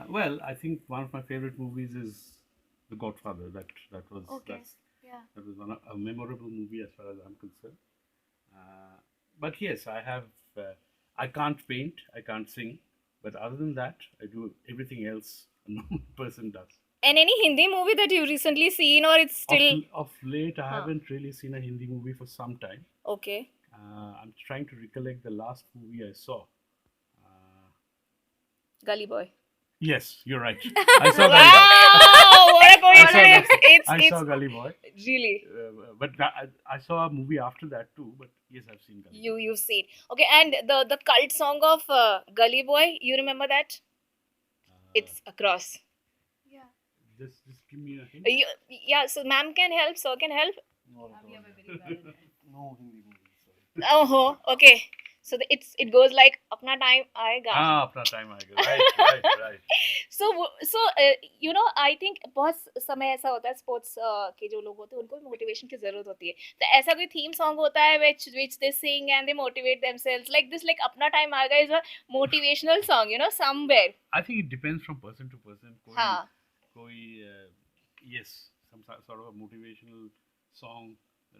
Well, I think one of my favorite movies is The Godfather. Okay. Yeah. That was a memorable movie as far as I'm concerned. But yes, I have. I can't paint. I can't sing. But other than that, I do everything else a normal person does. And any Hindi movie that you've recently seen, or it's still. Of late, I Huh. haven't really seen a Hindi movie for some time. Okay. I'm trying to recollect the last movie I saw. Uh, Gully Boy. yes, you're right. I saw Gully Boy. Wow! What a I saw coincidence! I saw It's Gully Boy. really But I saw a movie after that too. But yes, I've seen Gully Boy. you've seen. Okay, and the cult song of Gully Boy. You remember that? Uh, It's Across. Yeah. just give me a hint. Yeah. So ma'am can help. Sir can help. No, no Hindi movie. Sorry. Oh, okay. So it goes like अपना time आएगा. हाँ अपना time आएगा right. I think बहुत समय ऐसा होता है स्पोर्ट्स के जो लोग होते हैं उनको मोटिवेशन की जरूरत होती है तो ऐसा कोई थीम सॉन्ग होता है which they sing and they motivate themselves like this like अपना time आएगा is a motivational song somewhere. I think it depends from person to person. हाँ. कोई yes, sort of a motivational song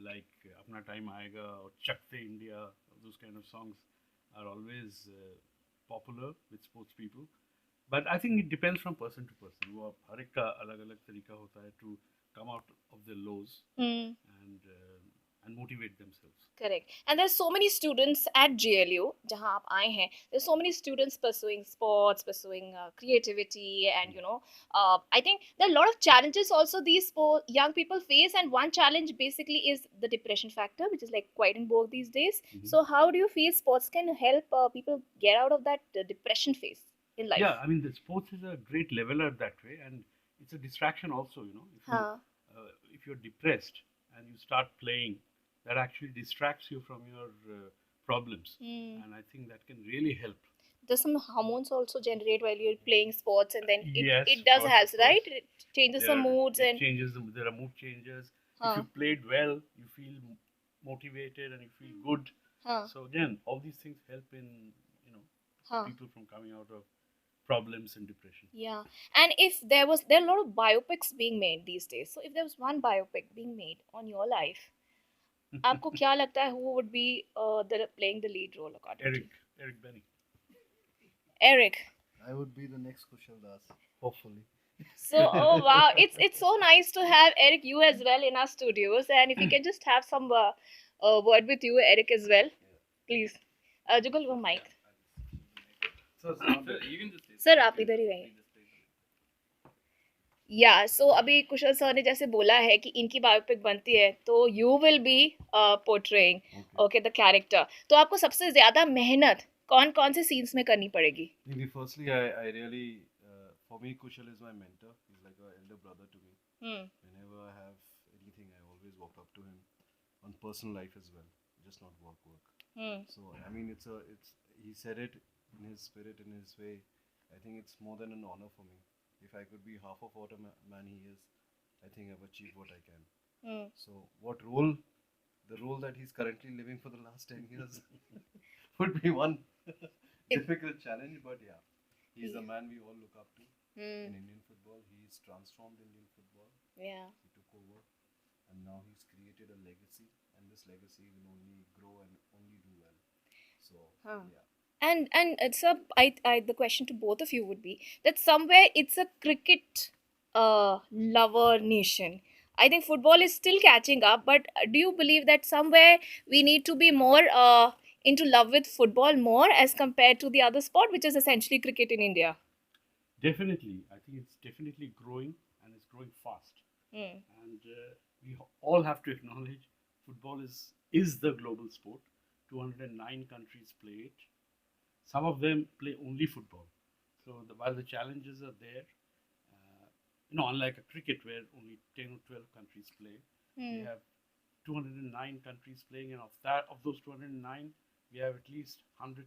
like अपना time आएगा or Chakte India, those kind of songs are always popular with sports people. But I think it depends from person to person. वो हर एक का अलग अलग तरीका होता है to come out of their lows Hmm. and motivate themselves. Correct. And there's so many students at GLU, जहाँ आप आए हैं. There's so many students pursuing sports, pursuing creativity, and I think there are a lot of challenges also these young people face. And one challenge basically is the depression factor, which is like quite in vogue these days. Mhm. So how do you feel sports can help people get out of that depression phase in life? Yeah, I mean the sports is a great leveler that way, and it's a distraction also. Huh. If you're depressed and you start playing, that actually distracts you from your problems, Hmm. and I think that can really help. There's some hormones also generate while you're playing sports, and then Yes, it of does course, helps, of course. right? It changes some moods and. There are mood changes. If Huh. you played well, you feel motivated and you feel good. Huh. So again, all these things help in you know Huh. people from coming out of problems and depression. Yeah. And if there are a lot of biopics being made these days. So if there was one biopic being made on your life, आपको क्या लगता है who would be playing the lead role according to you? Eric Benny. Eric. I would be the next Kushal Das, hopefully. So oh wow, it's so nice to have Eric you as well in our studios, and if we can just have some word with you, Eric as well, please. Jugal वो mic. So, You can just say sir आप इधर ही रहिए. या सो अभी कुशल sir ने जैसे बोला है कि इनकी बायोपिक बनती है तो you will be portraying okay the character तो आपको सबसे ज्यादा मेहनत कौन कौन से सीन्स में करनी पड़ेगी. maybe firstly, I really, for me, Kushal is my mentor. He's like an elder brother to me. Hmm. Whenever I have anything, I always walk up to him on personal life as well, just not work. Hmm. So I mean, he said it in his spirit, in his way. I think it's more than an honor for me. If I could be half of what a man he is, I think I've achieved what I can. Hmm. So what role? The role that he's currently living for the last 10 years would be one difficult challenge, but yeah, he's the man we all look up to Hmm. in Indian football. He's transformed Indian football. Yeah. He took over, and now he's created a legacy, and this legacy will only grow and only do well. So Huh. yeah, And it's the question to both of you would be that somewhere it's a cricket lover nation. I think football is still catching up, but do you believe that somewhere we need to be more into love with football more as compared to the other sport, which is essentially cricket in India? Definitely, I think it's definitely growing and it's growing fast. Hmm. And all have to acknowledge football is the global sport. 209 countries play it. Some of them play only football. So while the challenges are there, unlike a cricket where only 10 or 12 countries play, we Hmm. have 209 countries playing, and of those 209, we have at least 100